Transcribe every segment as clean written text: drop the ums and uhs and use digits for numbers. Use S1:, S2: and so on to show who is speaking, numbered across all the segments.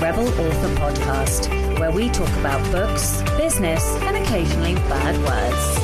S1: Rebel Author Podcast, where we talk about books, business, and occasionally bad words.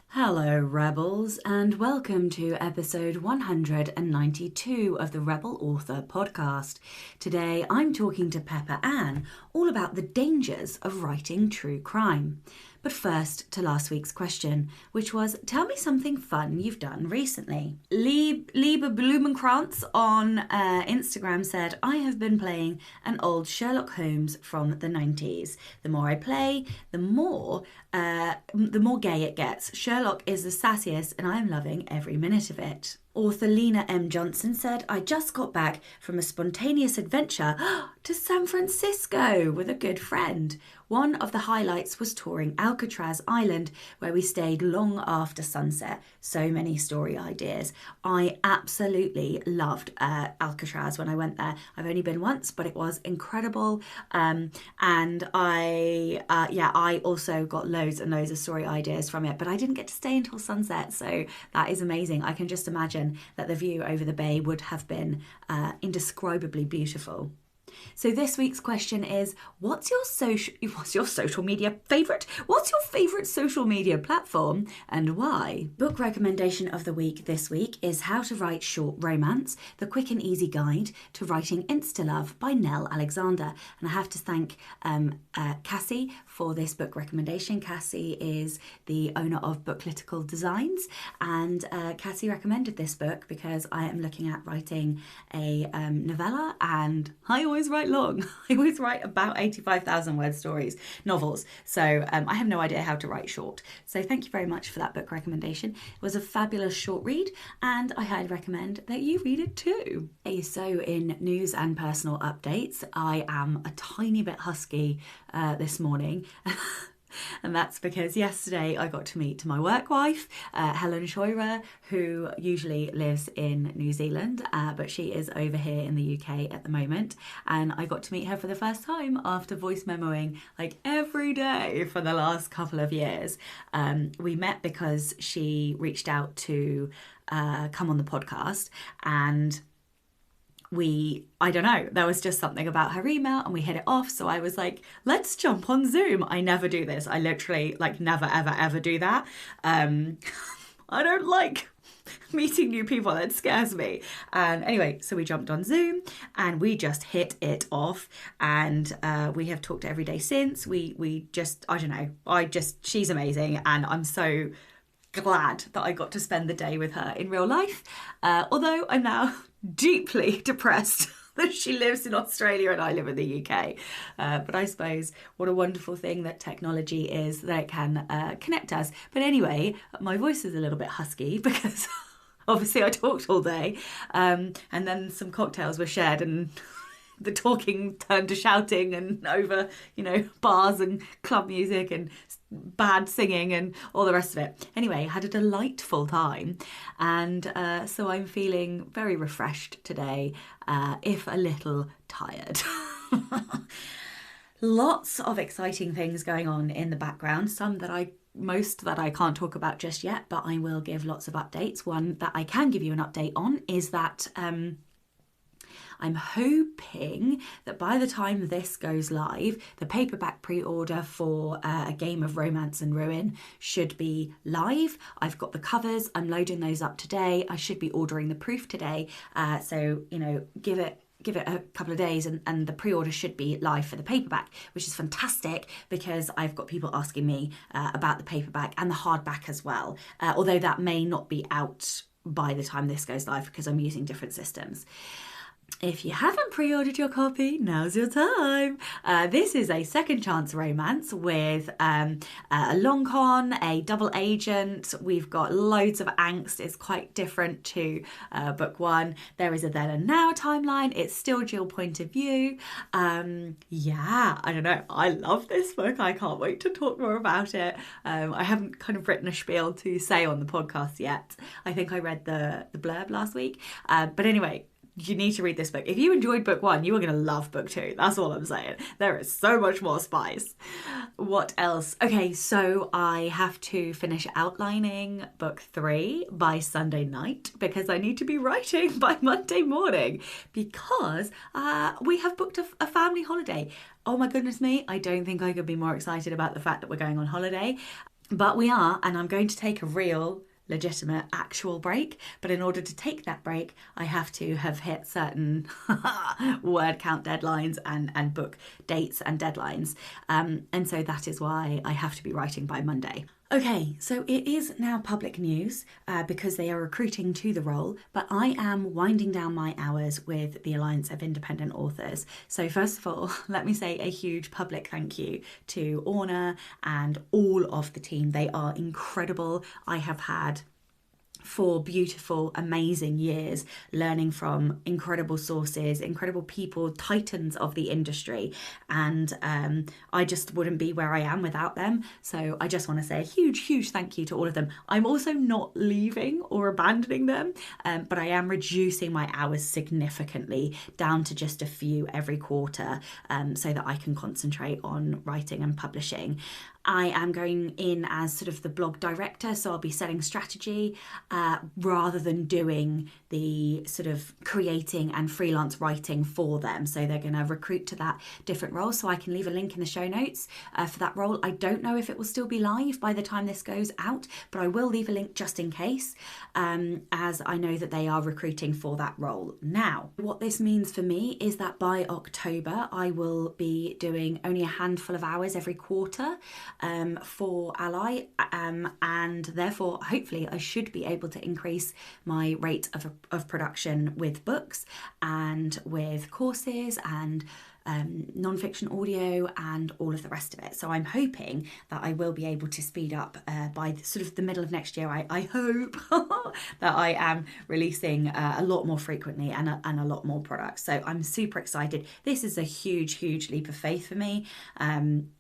S1: Hello, Rebels, and welcome to episode 192 of the Rebel Author Podcast. Today, I'm talking to Pepper Ann all about the dangers of writing true crime. But first, to last week's question, which was, tell me something fun you've done recently. Liebe Blumenkrantz on Instagram said, I have been playing an old Sherlock Holmes from the 90s. The more I play, the more gay it gets. Sherlock is the sassiest and I am loving every minute of it. Author Lena M. Johnson said, I just got back from a spontaneous adventure to San Francisco with a good friend. One of the highlights was touring Alcatraz Island, where we stayed long after sunset. So many story ideas. I absolutely loved Alcatraz when I went there. I've only been once, but it was incredible. And I also got loads and loads of story ideas from it, but I didn't get to stay until sunset. So that is amazing. I can just imagine that the view over the bay would have been indescribably beautiful. So this week's question is, what's your social media favourite? What's your favourite social media platform and why? Book recommendation of the week this week is How to Write Short Romance, the quick and easy guide to writing Instalove by Nell Alexander. And I have to thank Cassie for this book recommendation. Cassie is the owner of Booklitical Designs, and Cassie recommended this book because I am looking at writing a novella, and I always write long. I always write about 85,000 word stories, novels. So I have no idea how to write short. So thank you very much for that book recommendation. It was a fabulous short read, and I highly recommend that you read it too. So in news and personal updates, I am a tiny bit husky this morning. And that's because yesterday I got to meet my work wife, Helen Scheurer, who usually lives in New Zealand, but she is over here in the UK at the moment. And I got to meet her for the first time after voice memoing like every day for the last couple of years. We met because she reached out to come on the podcast, and I don't know, there was just something about her email and we hit it off. So I was like, let's jump on Zoom. I never do this. I literally never, ever do that. I don't like meeting new people. It scares me. And anyway, so we jumped on Zoom and we just hit it off. And we have talked every day since. We just, I don't know, she's amazing. And I'm so glad that I got to spend the day with her in real life. Although I'm now deeply depressed that she lives in Australia and I live in the UK. But I suppose what a wonderful thing that technology is, that it can connect us. But anyway, my voice is a little bit husky because obviously I talked all day. And then some cocktails were shared and the talking turned to shouting and over, bars and club music and bad singing and all the rest of it. Anyway, had a delightful time, and so I'm feeling very refreshed today, if a little tired. Lots of exciting things going on in the background, most that I can't talk about just yet, but I will give lots of updates. One that I can give you an update on is that I'm hoping that by the time this goes live, the paperback pre-order for A Game of Romance and Ruin should be live. I've got the covers. I'm loading those up today. I should be ordering the proof today. So, give it a couple of days and the pre-order should be live for the paperback, which is fantastic because I've got people asking me about the paperback and the hardback as well. Although that may not be out by the time this goes live because I'm using different systems. If you haven't pre-ordered your copy, now's your time. This is a second chance romance with a long con, a double agent. We've got loads of angst. It's quite different to book one. There is a then and now timeline. It's still dual point of view. I don't know. I love this book. I can't wait to talk more about it. I haven't kind of written a spiel to say on the podcast yet. I think I read the blurb last week. But anyway, you need to read this book. If you enjoyed book 1, you are going to love book 2. That's all I'm saying. There is so much more spice. What else? Okay, so I have to finish outlining book 3 by Sunday night because I need to be writing by Monday morning because we have booked a family holiday. Oh my goodness me, I don't think I could be more excited about the fact that we're going on holiday. But we are, and I'm going to take a real, legitimate, actual break. But in order to take that break, I have to have hit certain word count deadlines and book dates and deadlines. And so that is why I have to be writing by Monday. Okay, so it is now public news because they are recruiting to the role, but I am winding down my hours with the Alliance of Independent Authors. So first of all, let me say a huge public thank you to Orna and all of the team. They are incredible. I have had 4 beautiful, amazing years learning from incredible sources, incredible people, titans of the industry. And I just wouldn't be where I am without them. So I just want to say a huge, huge thank you to all of them. I'm also not leaving or abandoning them, but I am reducing my hours significantly down to just a few every quarter so that I can concentrate on writing and publishing. I am going in as sort of the blog director, so I'll be setting strategy rather than doing the sort of creating and freelance writing for them. So they're going to recruit to that different role. So I can leave a link in the show notes for that role. I don't know if it will still be live by the time this goes out, but I will leave a link just in case, as I know that they are recruiting for that role. Now, what this means for me is that by October, I will be doing only a handful of hours every quarter for Ally, and therefore hopefully I should be able to increase my rate of production with books and with courses and non-fiction audio and all of the rest of it. So I'm hoping that I will be able to speed up by sort of the middle of next year. I hope that I am releasing a lot more frequently and a lot more products. So I'm super excited. This is a huge, huge leap of faith for me.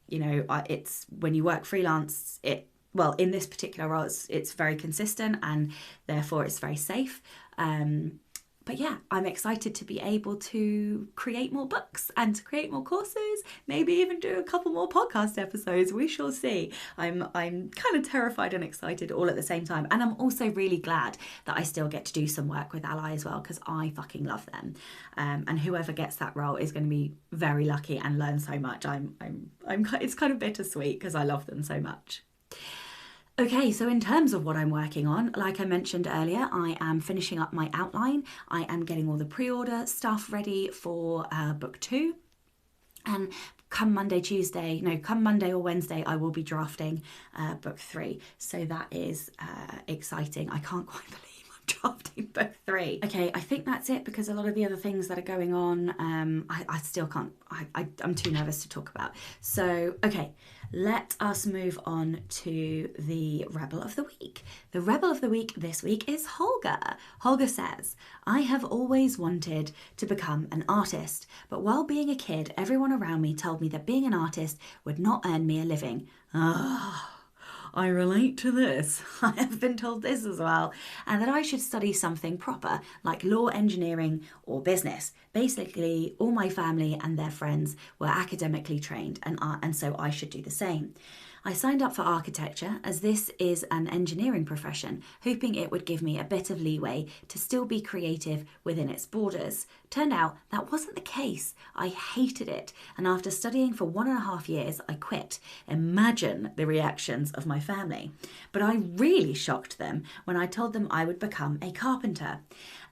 S1: You know, it's when you work freelance, in this particular role, it's very consistent and therefore it's very safe. But yeah, I'm excited to be able to create more books and to create more courses, maybe even do a couple more podcast episodes. We shall see. I'm kind of terrified and excited all at the same time. And I'm also really glad that I still get to do some work with Ally as well, because I fucking love them. And whoever gets that role is going to be very lucky and learn so much. It's kind of bittersweet because I love them so much. Okay, so in terms of what I'm working on, like I mentioned earlier, I am finishing up my outline. I am getting all the pre-order stuff ready for book 2. And come Monday or Wednesday, I will be drafting book 3. So that is exciting. I can't quite believe drafting book 3. Okay, I think that's it because a lot of the other things that are going on, I still can't, I'm too nervous to talk about. So, okay, let us move on to the Rebel of the Week. The Rebel of the Week this week is Holger. Holger says, I have always wanted to become an artist, but while being a kid, everyone around me told me that being an artist would not earn me a living. I relate to this. I have been told this as well. And that I should study something proper, like law, engineering, or business. Basically, all my family and their friends were academically trained, and so I should do the same. I signed up for architecture as this is an engineering profession, hoping it would give me a bit of leeway to still be creative within its borders. Turned out that wasn't the case. I hated it, and after studying for 1.5 years, I quit. Imagine the reactions of my family. But I really shocked them when I told them I would become a carpenter.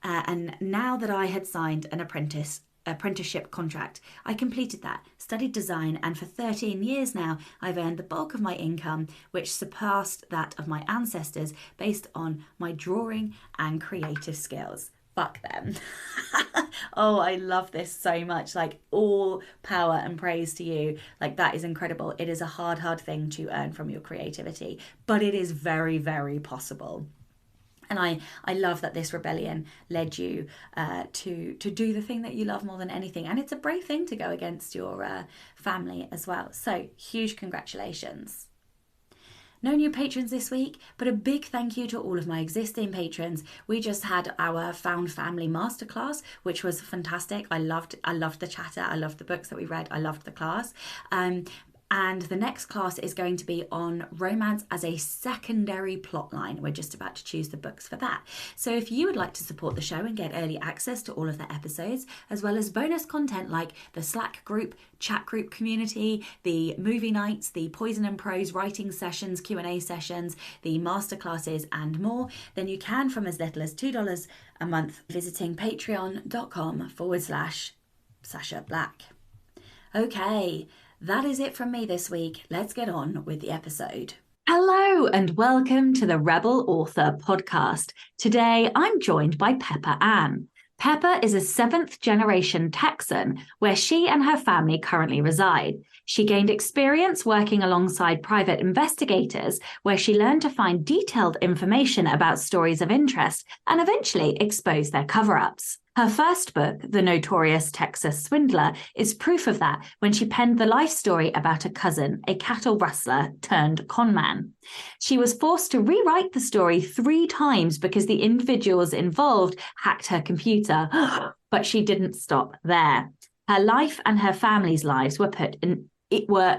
S1: And now that I had signed an apprenticeship contract, I completed that, studied design, and for 13 years now I've earned the bulk of my income, which surpassed that of my ancestors based on my drawing and creative skills. Fuck them. Oh, I love this so much. Like, all power and praise to you. Like, that is incredible. It is a hard thing to earn from your creativity, but it is very, very possible. And I love that this rebellion led you to do the thing that you love more than anything. And it's a brave thing to go against your family as well. So huge congratulations. No new patrons this week, but a big thank you to all of my existing patrons. We just had our Found Family Masterclass, which was fantastic. I loved the chatter. I loved the books that we read. I loved the class. And the next class is going to be on romance as a secondary plotline. We're just about to choose the books for that. So if you would like to support the show and get early access to all of the episodes, as well as bonus content like the Slack group, chat group community, the movie nights, the Poison and Prose writing sessions, Q&A sessions, the masterclasses and more, then you can from as little as $2 a month visiting patreon.com/Sasha Black. Okay. That is it from me this week. Let's get on with the episode. Hello and welcome to the Rebel Author podcast. Today I'm joined by Pepper Ann. Pepper is a 7th generation Texan where she and her family currently reside. She gained experience working alongside private investigators where she learned to find detailed information about stories of interest and eventually expose their cover-ups. Her first book, The Notorious Texas Swindler, is proof of that when she penned the life story about a cousin, a cattle rustler turned conman. She was forced to rewrite the story 3 times because the individuals involved hacked her computer, but she didn't stop there. Her life and her family's lives were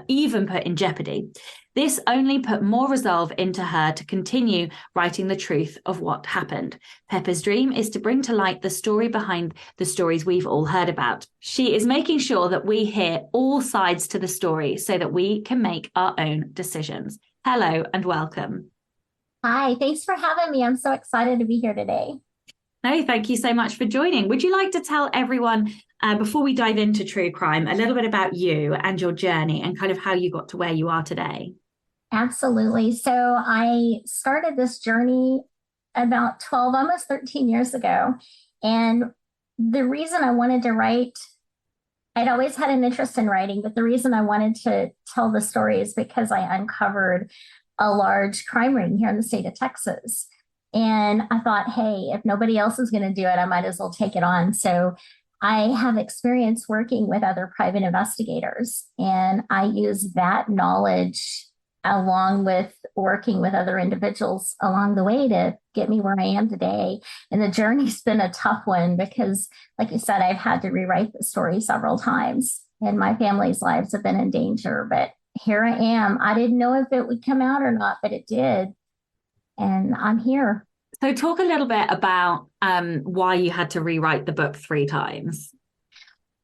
S1: even put in jeopardy. This only put more resolve into her to continue writing the truth of what happened. Pepper's dream is to bring to light the story behind the stories we've all heard about. She is making sure that we hear all sides to the story so that we can make our own decisions. Hello and welcome.
S2: Hi, thanks for having me. I'm so excited to be here today.
S1: No, thank you so much for joining. Would you like to tell everyone, before we dive into true crime, a little bit about you and your journey and kind of how you got to where you are today?
S2: Absolutely. So I started this journey about 12, almost 13 years ago. And the reason I wanted to write, I'd always had an interest in writing, but the reason I wanted to tell the story is because I uncovered a large crime ring here in the state of Texas. And I thought, hey, if nobody else is going to do it, I might as well take it on. So I have experience working with other private investigators, and I use that knowledge along with working with other individuals along the way to get me where I am today. And the journey's been a tough one because, like you said, I've had to rewrite the story several times and my family's lives have been in danger. But here I am. I didn't know if it would come out or not, but it did. And I'm here.
S1: So talk a little bit about why you had to rewrite the book 3 times.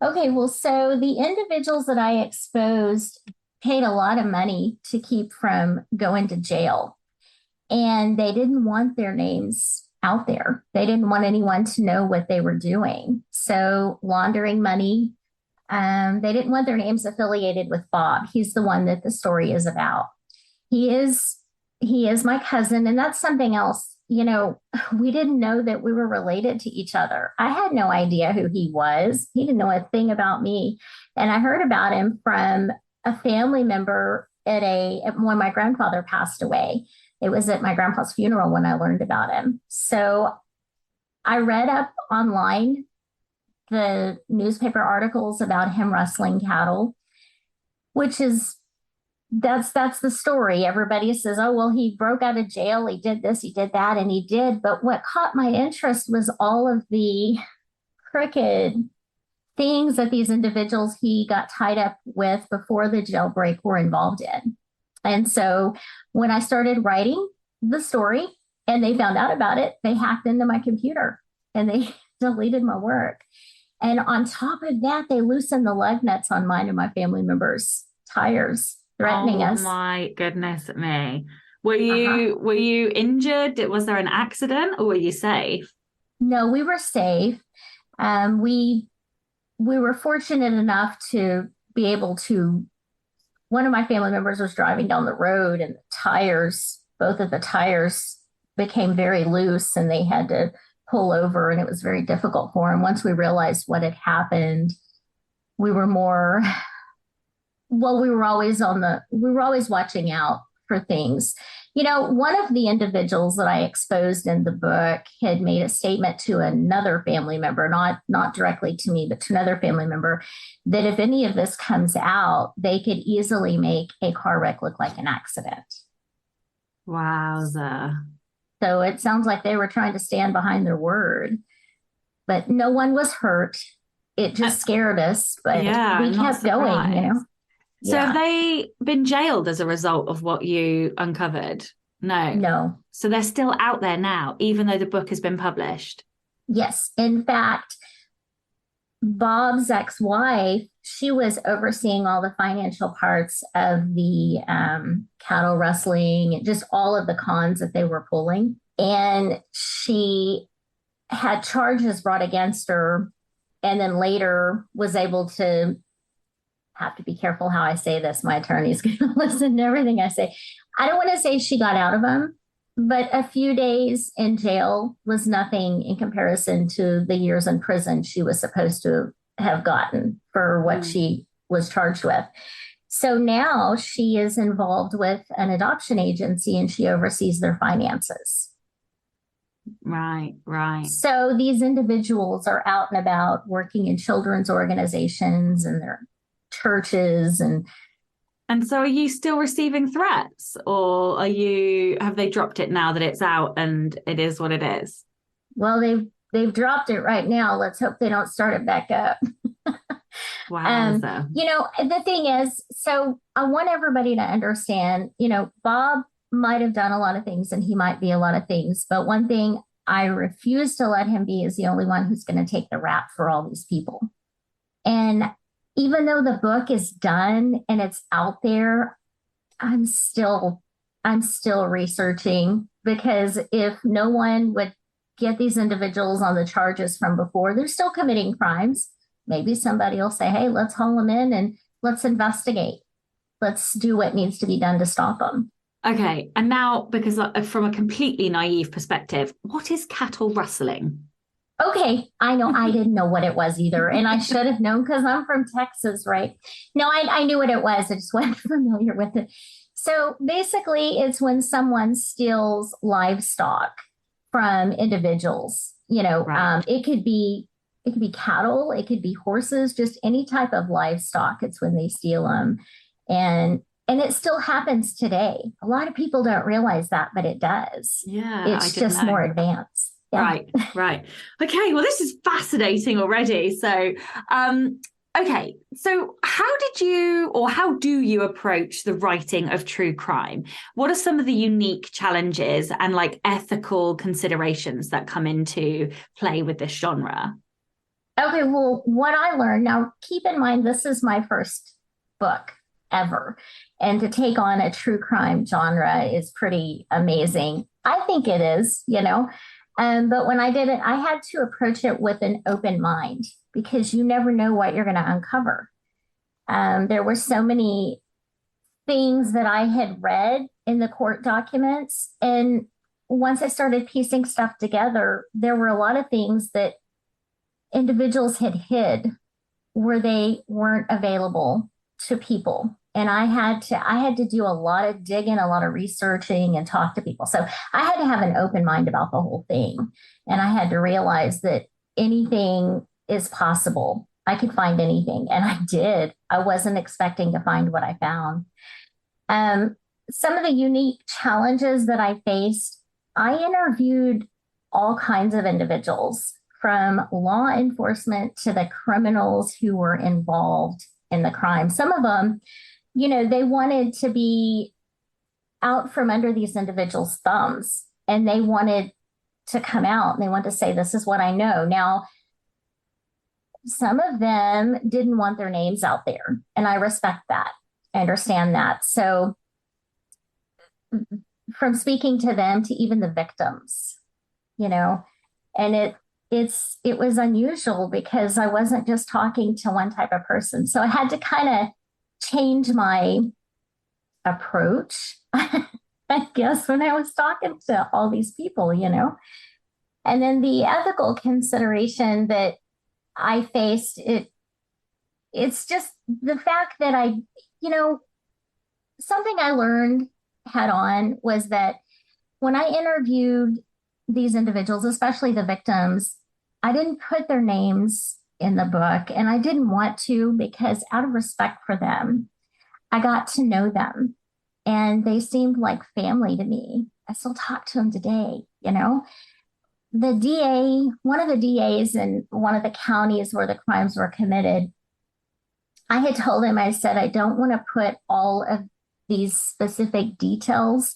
S2: Okay, well, so the individuals that I exposed paid a lot of money to keep from going to jail. And they didn't want their names out there. They didn't want anyone to know what they were doing. So laundering money, they didn't want their names affiliated with Bob. He's the one that the story is about. He is my cousin, and that's something else. You know, we didn't know that we were related to each other. I had no idea who he was. He didn't know a thing about me. And I heard about him from a family member when my grandfather passed away. It was at my grandpa's funeral when I learned about him. So I read up online the newspaper articles about him rustling cattle, which is that's the story. Everybody says, oh, well, he broke out of jail. He did this, he did that, and he did. But what caught my interest was all of the crooked things that these individuals he got tied up with before the jailbreak were involved in. And so when I started writing the story and they found out about it, they hacked into my computer and they deleted my work. And on top of that, they loosened the lug nuts on mine and my family members' tires, threatening us.
S1: Oh my goodness me. Were you injured? Was there an accident or were you safe?
S2: No, we were safe. We were fortunate enough to be able to, one of my family members was driving down the road and both of the tires became very loose and they had to pull over, and it was very difficult for him. Once we realized what had happened, we were always watching out for things. You know, one of the individuals that I exposed in the book had made a statement to another family member, not directly to me, but to another family member, that if any of this comes out, they could easily make a car wreck look like an accident.
S1: Wowza.
S2: So it sounds like they were trying to stand behind their word, but no one was hurt. It
S1: Uh,
S2: just scared us, but
S1: yeah,
S2: we
S1: I'm not
S2: kept going, you
S1: surprised.
S2: know?
S1: So have
S2: Yeah,
S1: they been jailed as a result of what you uncovered? No.
S2: no.
S1: So they're still out there now, even though the book has been published.
S2: Yes. In fact, Bob's ex-wife, she was overseeing all the financial parts of the cattle rustling, just all of the cons that they were pulling. And she had charges brought against her, and then later was able to, have to be careful how I say this. My attorney's going to listen to everything I say. I don't want to say she got out of them, but a few days in jail was nothing in comparison to the years in prison she was supposed to have gotten for what
S1: Mm.
S2: she was charged with. So now she is involved with an adoption agency and she oversees their finances.
S1: Right, right.
S2: So these individuals are out and about working in children's organizations and their churches.
S1: And so are you still receiving threats, or have they dropped it now that it's out and it is what it is?
S2: Well, they've dropped it right now. Let's hope they don't start it back up.
S1: Wowza.
S2: The thing is, so I want everybody to understand, Bob might have done a lot of things and he might be a lot of things, but one thing I refuse to let him be is the only one who's going to take the rap for all these people. And even though the book is done and it's out there, I'm still researching, because if no one would get these individuals on the charges from before, they're still committing crimes. Maybe somebody will say, hey, let's haul them in and let's investigate. Let's do what needs to be done to stop them.
S1: Okay. And now, because from a completely naive perspective, what is cattle rustling?
S2: Okay, I know I didn't know what it was either, and I should have known because I'm from Texas, right? No, I knew what it was. I just wasn't familiar with it. So basically, it's when someone steals livestock from individuals.
S1: Right.
S2: It could be cattle, it could be horses, just any type of livestock. It's when they steal them, and it still happens today. A lot of people don't realize that, but it does.
S1: Yeah, I
S2: It's
S1: didn't
S2: just
S1: know.
S2: more advanced. Yeah.
S1: Right, right. Okay, well, this is fascinating already. So, okay, so how do you approach the writing of true crime? What are some of the unique challenges and like ethical considerations that come into play with this genre?
S2: Okay, well, what I learned now, keep in mind, this is my first book ever. And to take on a true crime genre is pretty amazing. I think it is. But when I did it, I had to approach it with an open mind because you never know what you're going to uncover. There were so many things that I had read in the court documents. And once I started piecing stuff together, there were a lot of things that individuals had hid where they weren't available to people. And I had to do a lot of digging, a lot of researching and talk to people. So I had to have an open mind about the whole thing. And I had to realize that anything is possible. I could find anything. And I did. I wasn't expecting to find what I found. Some of the unique challenges that I faced, I interviewed all kinds of individuals, from law enforcement to the criminals who were involved in the crime. Some of them, they wanted to be out from under these individuals' thumbs and they wanted to come out and they wanted to say, this is what I know. Now, some of them didn't want their names out there, and I respect that. I understand that. So, from speaking to them to even the victims, and it was unusual because I wasn't just talking to one type of person. So I had to kind of change my approach, I guess, when I was talking to all these people. And then the ethical consideration that I faced, it's just the fact that something I learned head on was that when I interviewed these individuals, especially the victims, I didn't put their names in the book, and I didn't want to, because out of respect for them, I got to know them. and they seemed like family to me. I still talk to them today, you know. The DA, one of the DAs in one of the counties where the crimes were committed, I had told him, I said, I don't want to put all of these specific details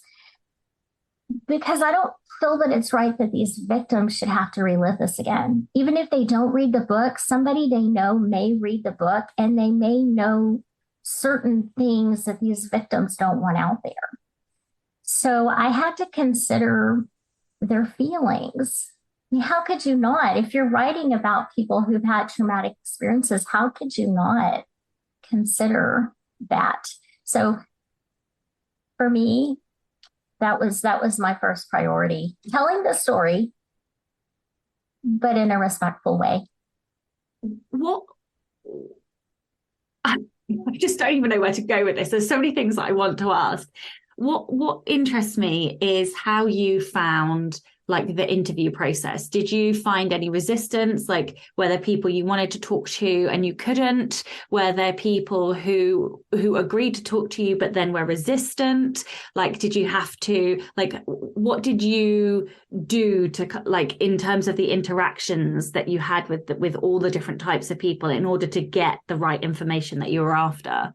S2: because I don't feel that it's right that these victims should have to relive this again. Even if they don't read the book, somebody they know may read the book and they may know certain things that these victims don't want out there. So I had to consider their feelings. I mean, how could you not? If you're writing about people who've had traumatic experiences, how could you not consider that? So for me, that was my first priority, telling the story, but in a respectful way.
S1: What I just don't even know where to go with this. There's so many things that I want to ask. What interests me is how you found like the interview process. Did you find any resistance? Like, were there people you wanted to talk to and you couldn't? Were there people who agreed to talk to you but then were resistant? Like, did you have to, like, what did you do to, like, in terms of the interactions that you had with all the different types of people in order to get the right information that you were after?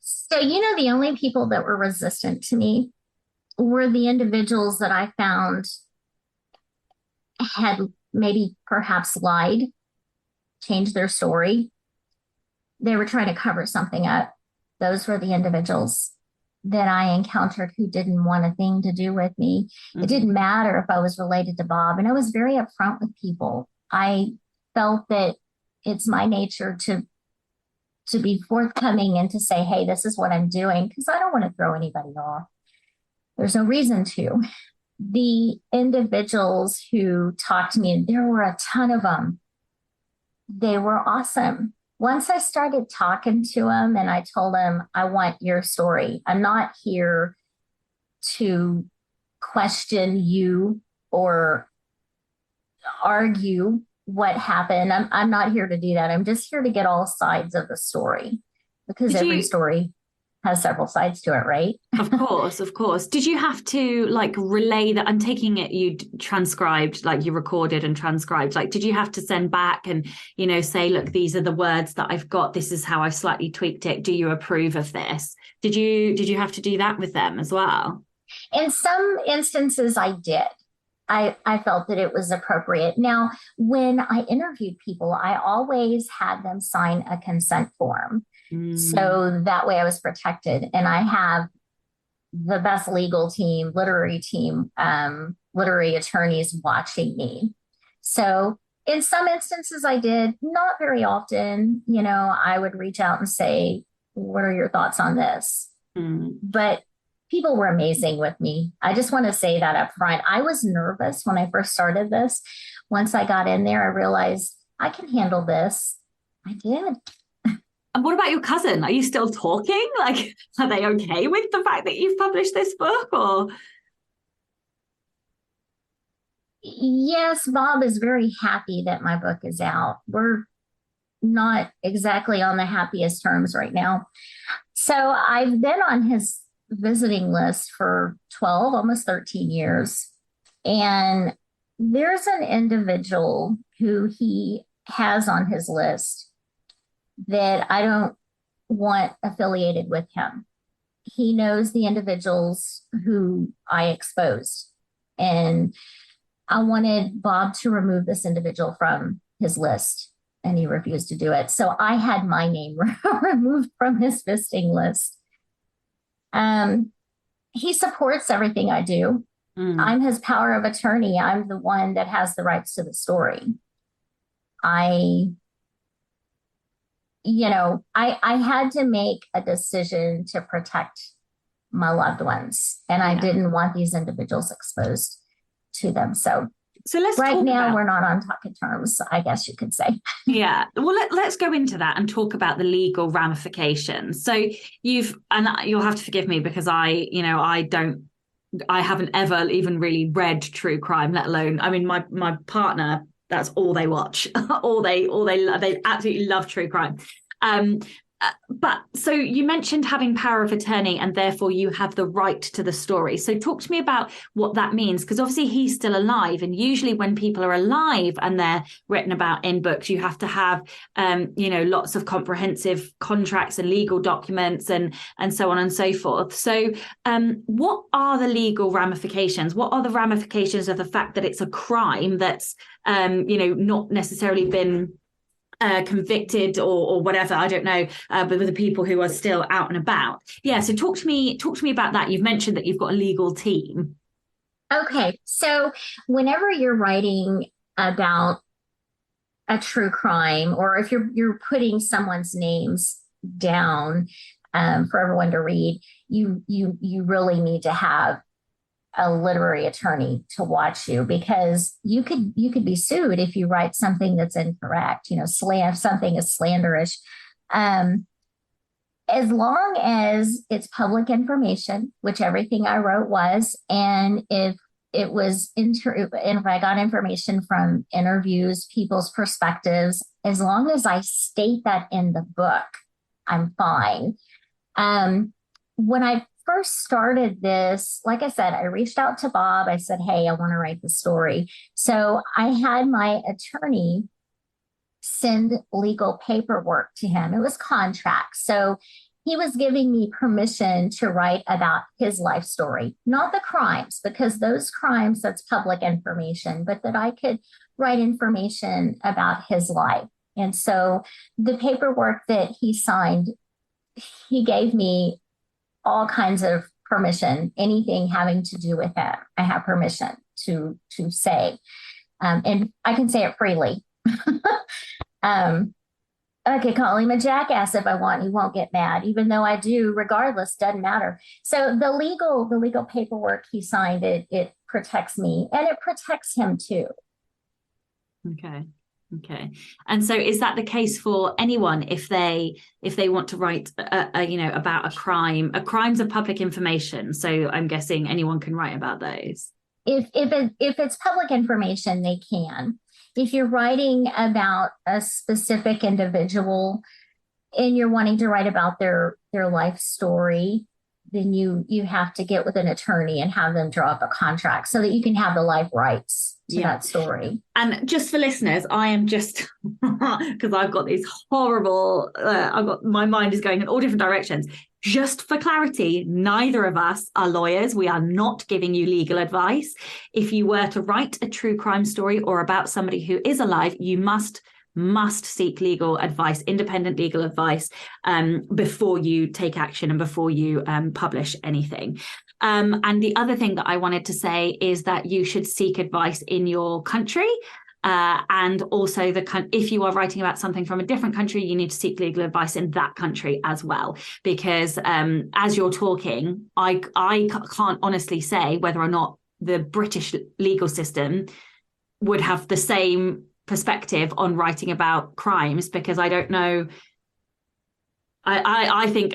S2: So, the only people that were resistant to me were the individuals that I found had maybe perhaps lied, changed their story. They were trying to cover something up. Those were the individuals that I encountered who didn't want a thing to do with me. Mm-hmm. It didn't matter if I was related to Bob. And I was very upfront with people. I felt that it's my nature to be forthcoming and to say, hey, this is what I'm doing, because I don't want to throw anybody off. There's no reason to. The individuals who talked to me, there were a ton of them. They were awesome. Once I started talking to them and I told them, I want your story. I'm not here to question you or argue what happened. I'm not here to do that. I'm just here to get all sides of the story, because every story has several sides to it, right?
S1: Of course. Did you have to like relay that? I'm taking it you transcribed, like you recorded and transcribed. Like, did you have to send back and, say, look, these are the words that I've got. This is how I've slightly tweaked it. Do you approve of this? Did you have to do that with them as well?
S2: In some instances, I did. I felt that it was appropriate. Now, when I interviewed people, I always had them sign a consent form. So that way I was protected. And I have the best legal team, literary attorneys watching me. So in some instances I did, not very often. I would reach out and say, what are your thoughts on this? But people were amazing with me. I just want to say that up front. I was nervous when I first started this. Once I got in there, I realized I can handle this. I did.
S1: And what about your cousin? Are you still talking? Like, are they okay with the fact that you've published this book, or?
S2: Yes, Bob is very happy that my book is out. We're not exactly on the happiest terms right now. So I've been on his visiting list for 12, almost 13 years. And there's an individual who he has on his list that I don't want affiliated with him. He knows the individuals who I exposed. And I wanted Bob to remove this individual from his list, and he refused to do it. So I had my name removed from his visiting list. He supports everything I do. I'm his power of attorney. I'm the one that has the rights to the story. I had to make a decision to protect my loved ones, and I didn't want these individuals exposed to them. So let's right now we're not on talking terms, I guess you could say.
S1: Yeah. Well, let's go into that and talk about the legal ramifications. So and you'll have to forgive me because I haven't ever even really read true crime, let alone, I mean, my partner, that's all they watch. they absolutely love true crime. But so you mentioned having power of attorney and therefore you have the right to the story. So talk to me about what that means, because obviously he's still alive. And usually when people are alive and they're written about in books, you have to have, lots of comprehensive contracts and legal documents and so on and so forth. So what are the legal ramifications? What are the ramifications of the fact that it's a crime that's, not necessarily been convicted or whatever, I don't know, but with the people who are still out and about. Yeah, so talk to me about that. You've mentioned that you've got a legal team.
S2: Okay, so whenever you're writing about a true crime, or if you're putting someone's names down for everyone to read, you really need to have a literary attorney to watch you, because you could be sued if you write something that's incorrect. Something is slanderish. As long as it's public information, which everything I wrote was, and if it was and if I got information from interviews, people's perspectives, as long as I state that in the book, I'm fine. When I first started this, like I said, I reached out to Bob. I said, hey, I want to write the story. So I had my attorney send legal paperwork to him. It was contracts. So he was giving me permission to write about his life story, not the crimes, because those crimes, that's public information, but that I could write information about his life. And so the paperwork that he signed, he gave me all kinds of permission, anything having to do with that. I have permission to say, and I can say it freely. I could call him a jackass if I want. He won't get mad, even though I do. Regardless, doesn't matter. So the legal paperwork he signed, it protects me and it protects him too.
S1: Okay. And so is that the case for anyone if they want to write about a crime? A crime's of public information, so I'm guessing anyone can write about those.
S2: If it's public information, they can. If you're writing about a specific individual and you're wanting to write about their life story, then you have to get with an attorney and have them draw up a contract so that you can have the life rights to that story.
S1: And just for listeners, I am just, because I've got these horrible, my mind is going in all different directions. Just for clarity, neither of us are lawyers. We are not giving you legal advice. If you were to write a true crime story or about somebody who is alive, you must seek legal advice, independent legal advice, before you take action and before you publish anything. And the other thing that I wanted to say is that you should seek advice in your country. And also if you are writing about something from a different country, you need to seek legal advice in that country as well. Because as you're talking, I can't honestly say whether or not the British legal system would have the same perspective on writing about crimes, because I don't know. I think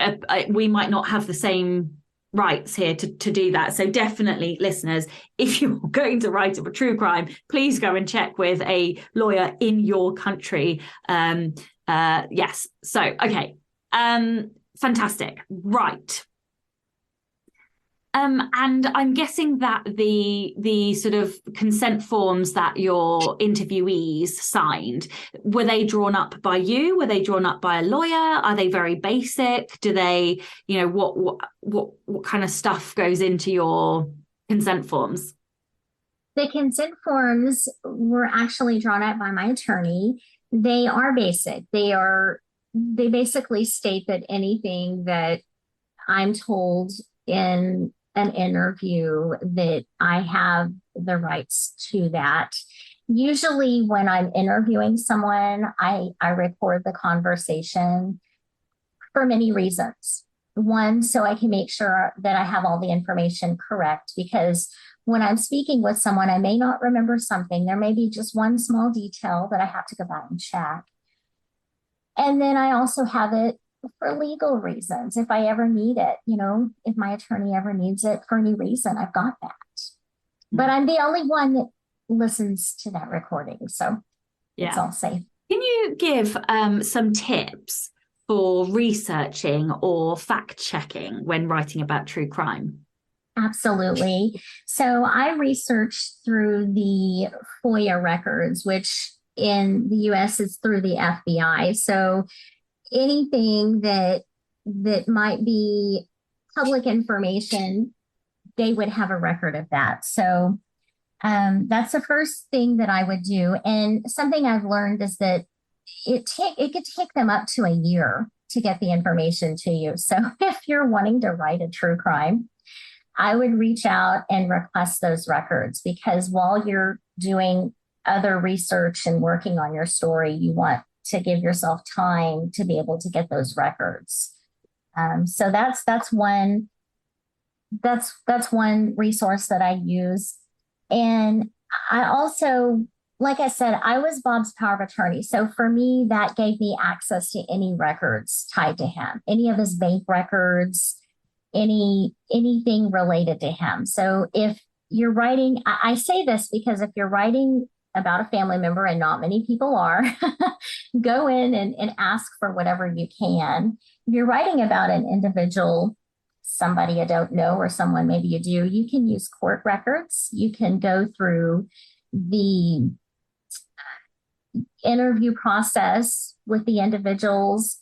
S1: we might not have the same rights here to do that. So definitely, listeners, if you're going to write a true crime, please go and check with a lawyer in your country. Yes. So, okay. Fantastic. Right. And I'm guessing that the sort of consent forms that your interviewees signed, were they drawn up by you? Were they drawn up by a lawyer? Are they very basic? Do they, what kind of stuff goes into your consent forms?
S2: The consent forms were actually drawn up by my attorney. They are basic. They basically state that anything that I'm told in an interview, that I have the rights to that. Usually when I'm interviewing someone, I record the conversation for many reasons. One, so I can make sure that I have all the information correct, because when I'm speaking with someone, I may not remember something. There may be just one small detail that I have to go back and check. And then I also have it for legal reasons. If I ever need it, if my attorney ever needs it for any reason, I've got that. But I'm the only one that listens to that recording. So It's all safe.
S1: Can you give some tips for researching or fact checking when writing about true crime?
S2: Absolutely. So I researched through the FOIA records, which in the US is through the FBI. So anything that might be public information, they would have a record of that. So that's the first thing that I would do. And something I've learned is that it could take them up to a year to get the information to you. So if you're wanting to write a true crime, I would reach out and request those records, because while you're doing other research and working on your story, you want to give yourself time to be able to get those records. So that's one resource that I use. And I also, like I said, I was Bob's power of attorney. So for me, that gave me access to any records tied to him, any of his bank records, anything related to him. So if you're writing, I say this because if you're writing about a family member, and not many people are, go in and ask for whatever you can. If you're writing about an individual, somebody you don't know, or someone maybe you do, you can use court records. You can go through the interview process with the individuals.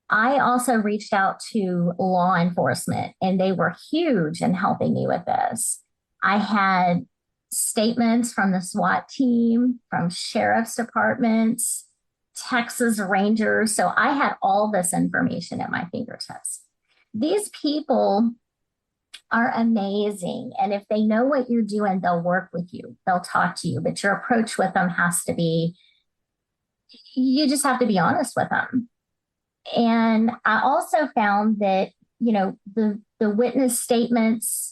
S2: I also reached out to law enforcement, and they were huge in helping me with this. I had statements from the SWAT team, from sheriff's departments, Texas Rangers. So I had all this information at my fingertips. These people are amazing. And if they know what you're doing, they'll work with you. They'll talk to you, but your approach with them has to be, you just have to be honest with them. And I also found that, the witness statements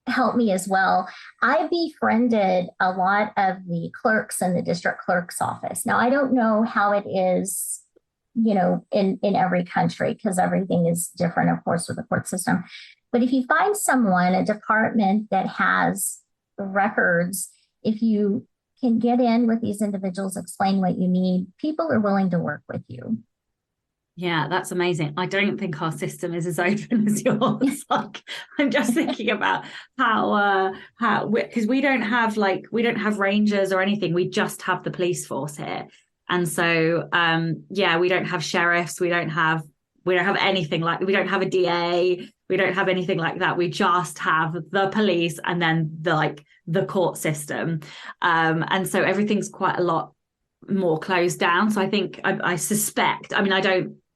S2: help me as well. I befriended a lot of the clerks in the district clerk's office. Now, I don't know how it is, in every country, because everything is different, of course, with the court system. But if you find someone, a department that has records, if you can get in with these individuals, explain what you need, people are willing to work with you.
S1: Yeah, that's amazing. I don't think our system is as open as yours. Like, I'm just thinking about how because we don't have rangers or anything. We just have the police force here, and so we don't have sheriffs. We don't have anything like, we don't have a DA. We don't have anything like that. We just have the police, and then the court system, and so everything's quite a lot more closed down. So I think I suspect. I mean,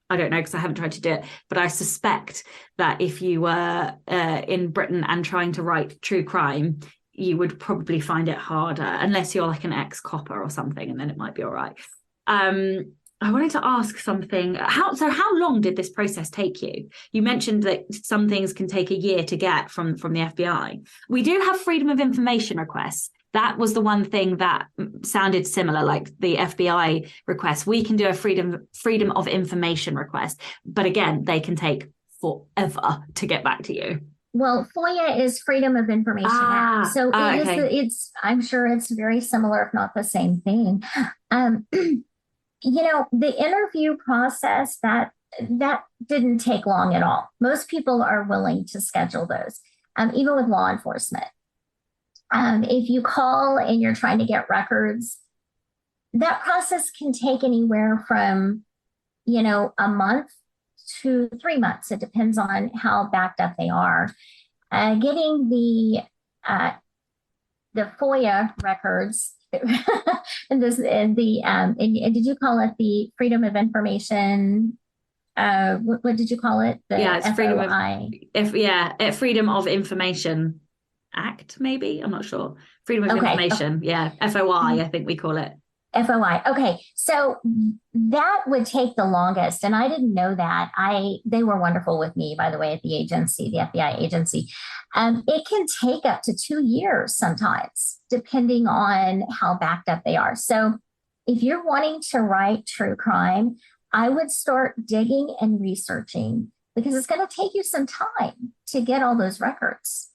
S1: I don't know because I haven't tried to do it, but I suspect that if you were in Britain and trying to write true crime, you would probably find it harder, unless you're like an ex-copper or something, and then it might be all right. I wanted to ask something. How long did this process take you? You mentioned that some things can take a year to get from the FBI. We do have freedom of information requests. That was the one thing that sounded similar, like the FBI request. We can do a freedom of information request, but again, they can take forever to get back to you.
S2: Well, FOIA is Freedom of Information Act. So okay. I'm sure it's very similar, if not the same thing. The interview process, that didn't take long at all. Most people are willing to schedule those, even with law enforcement. If you call and you're trying to get records, that process can take anywhere from, a month to 3 months. It depends on how backed up they are. Getting the FOIA records, and did you call it the Freedom of Information? What did you call it?
S1: It's Freedom of Information Act, maybe. I'm not sure. Freedom of Information. Yeah. FOI, I think we call it.
S2: FOI. Okay. So that would take the longest. And I didn't know that. They were wonderful with me, by the way, at the agency, the FBI agency. It can take up to 2 years sometimes, depending on how backed up they are. So if you're wanting to write true crime, I would start digging and researching, because it's going to take you some time to get all those records.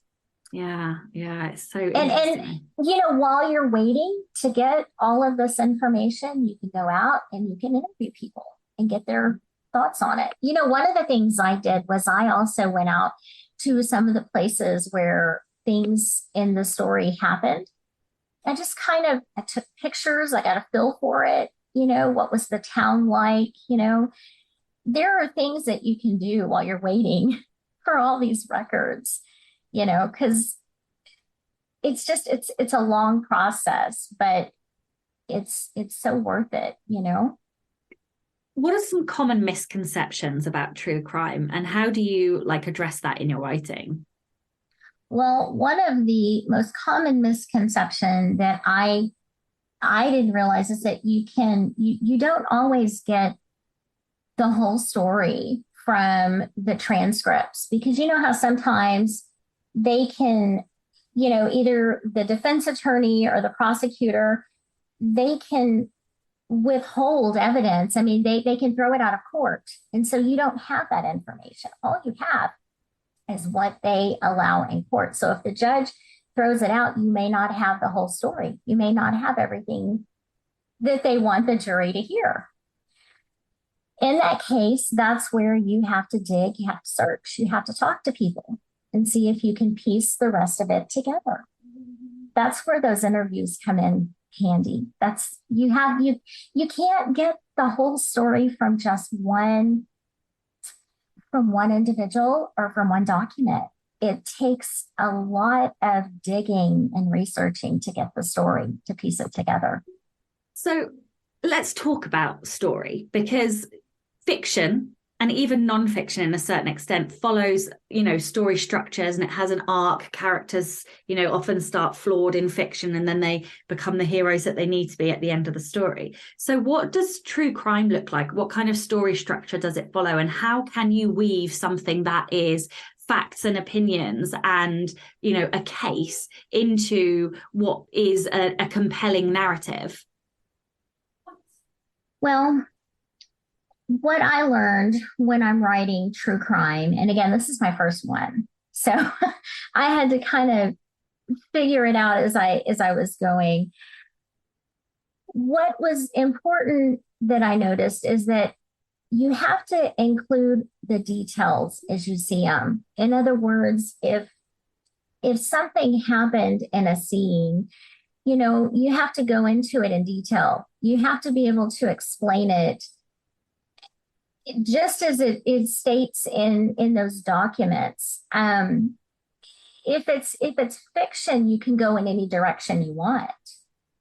S1: Yeah, it's so
S2: and while you're waiting to get all of this information, you can go out and you can interview people and get their thoughts on it. One of the things I did was I also went out to some of the places where things in the story happened. I just I took pictures. I got a feel for it. What was the town like? There are things that you can do while you're waiting for all these records, because it's a long process, but it's so worth it.
S1: What are some common misconceptions about true crime, and how do you address that in your writing?
S2: Well, one of the most common misconception that I didn't realize is that you don't always get the whole story from the transcripts, because you know how sometimes they can, either the defense attorney or the prosecutor, they can withhold evidence. I mean, they can throw it out of court. And so you don't have that information. All you have is what they allow in court. So if the judge throws it out, you may not have the whole story. You may not have everything that they want the jury to hear. In that case, that's where you have to dig, you have to search, you have to talk to people and see if you can piece the rest of it together. That's where those interviews come in handy. You can't get the whole story from one individual or from one document. It takes a lot of digging and researching to get the story, to piece it together.
S1: So let's talk about story, because fiction and even non-fiction in a certain extent follows, story structures, and it has an arc. Characters, often start flawed in fiction and then they become the heroes that they need to be at the end of the story. So what does true crime look like? What kind of story structure does it follow? And how can you weave something that is facts and opinions and, a case into what is a compelling narrative?
S2: Well, what I learned when I'm writing true crime, and again, this is my first one, so I had to kind of figure it out as I was going. What was important that I noticed is that you have to include the details as you see them. In other words, if something happened in a scene, you have to go into it in detail. You have to be able to explain it just as it states in those documents. If it's fiction, you can go in any direction you want.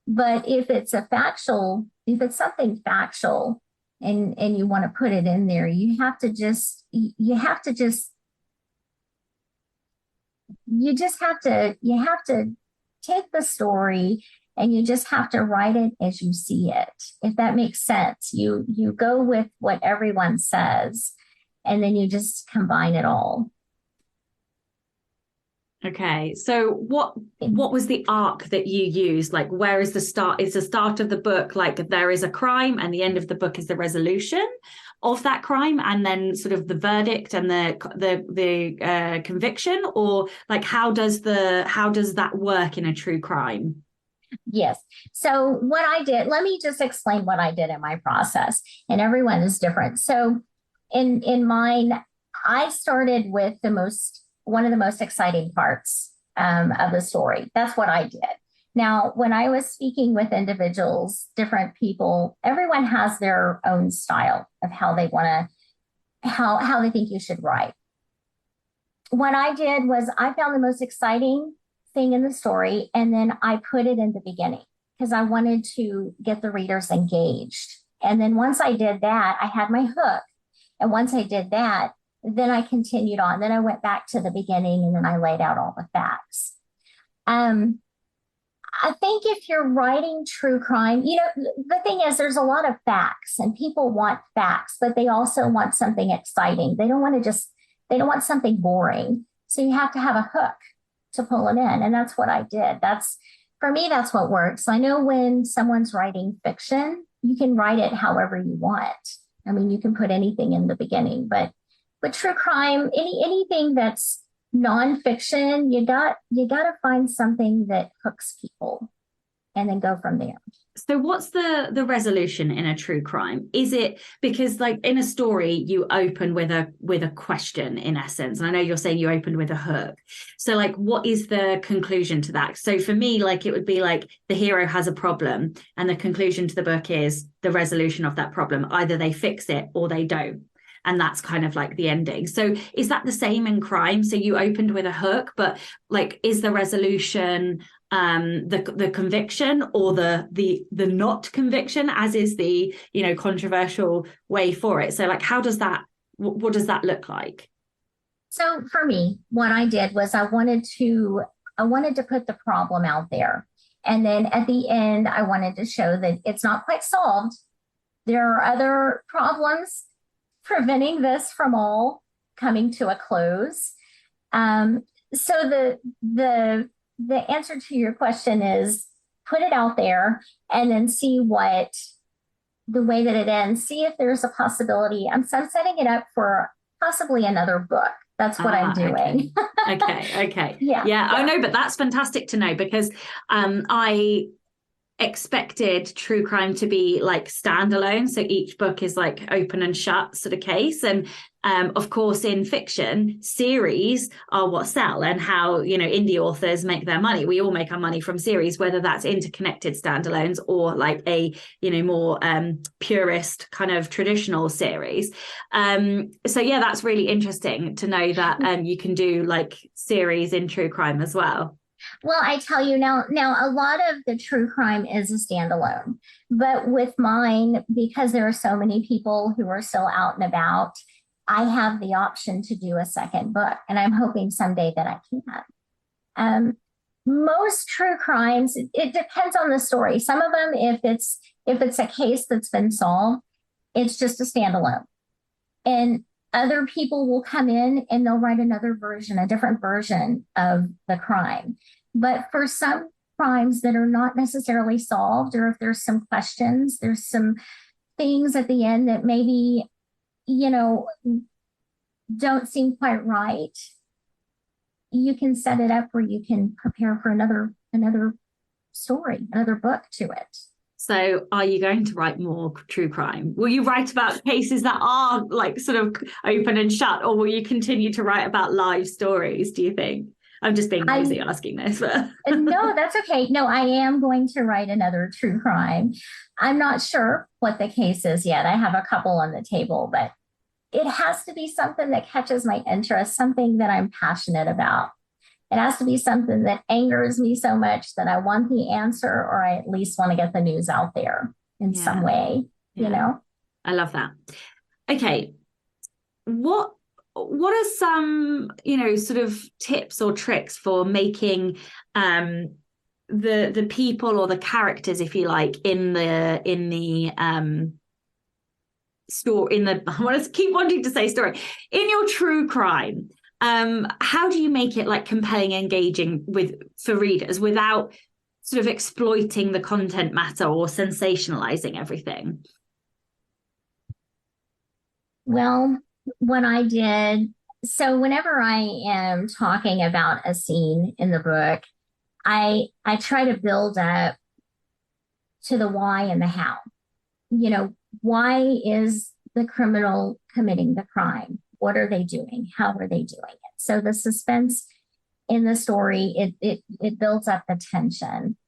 S2: But if it's something factual and you want to put it in there, you just have to take the story and you just have to write it as you see it. If that makes sense, you go with what everyone says and then you just combine it all.
S1: Okay, so what was the arc that you used? Where is the start? Is the start of the book there is a crime and the end of the book is the resolution of that crime, and then sort of the verdict and the conviction, or how does that work in a true crime?
S2: Yes. So what I did, let me just explain what I did in my process, and everyone is different. So in mine, I started with one of the most exciting parts of the story. That's what I did. Now, when I was speaking with individuals, different people, everyone has their own style of how they think you should write. What I did was I found the most exciting thing in the story, and then I put it in the beginning because I wanted to get the readers engaged. And then once I did that, I had my hook. And once I did that, then I continued on. Then I went back to the beginning and then I laid out all the facts. I think if you're writing true crime, the thing is there's a lot of facts and people want facts, but they also want something exciting. They don't want something boring. So you have to have a hook to pull it in. And that's what I did. For me, that's what works. I know when someone's writing fiction, you can write it however you want. I mean, you can put anything in the beginning, but true crime, anything that's nonfiction, you got to find something that hooks people and then go from there.
S1: So what's the resolution in a true crime? Is it because like in a story you open with a question in essence? And I know you're saying you opened with a hook. So like what is the conclusion to that? So for me, like it would be like the hero has a problem and the conclusion to the book is the resolution of that problem. Either they fix it or they don't. And that's kind of like the ending. So is that the same in crime? So you opened with a hook, but like is the resolution the conviction or the not conviction, as is the controversial way for it? So like how does that, what does that look like?
S2: So for me, what I did was I wanted to put the problem out there. And then at the end, I wanted to show that it's not quite solved. There are other problems preventing this from all coming to a close. So the answer to your question is put it out there and then see what the way that it ends, see if there's a possibility. I'm setting it up for possibly another book. That's what I'm doing.
S1: Okay.
S2: Yeah.
S1: Oh no, but that's fantastic to know, because I expected true crime to be like standalone, so each book is like open and shut sort of case. And of course in fiction, series are what sell, and how indie authors make their money. We all make our money from series, whether that's interconnected standalones or like a more purist kind of traditional series. So yeah, that's really interesting to know that you can do like series in true crime as well.
S2: Well, I tell you now, a lot of the true crime is a standalone, but with mine, because there are so many people who are still out and about, I have the option to do a second book, and I'm hoping someday that I can. Most true crimes, it depends on the story. Some of them, if it's a case that's been solved, it's just a standalone, and other people will come in and they'll write another version, a different version of the crime. But for some crimes that are not necessarily solved, or if there's some questions, there's some things at the end that maybe, don't seem quite right, you can set it up where you can prepare for another story, another book to it.
S1: So are you going to write more true crime? Will you write about cases that are like sort of open and shut, or will you continue to write about live stories, do you think? I'm just being nosy asking this. But
S2: no, that's okay. No, I am going to write another true crime. I'm not sure what the case is yet. I have a couple on the table, but it has to be something that catches my interest, something that I'm passionate about. It has to be something that angers me so much that I want the answer, or I at least want to get the news out there in some way,
S1: I love that. Okay. What are some, sort of tips or tricks for making the people or the characters, if you like, in the story, I want to keep wanting to say story, in your true crime? How do you make it like compelling, engaging for readers without sort of exploiting the content matter or sensationalizing everything?
S2: Well, what I did, so whenever I am talking about a scene in the book, I try to build up to the why and the how. Why is the criminal committing the crime? What are they doing? How are they doing it? So the suspense in the story, it builds up the tension.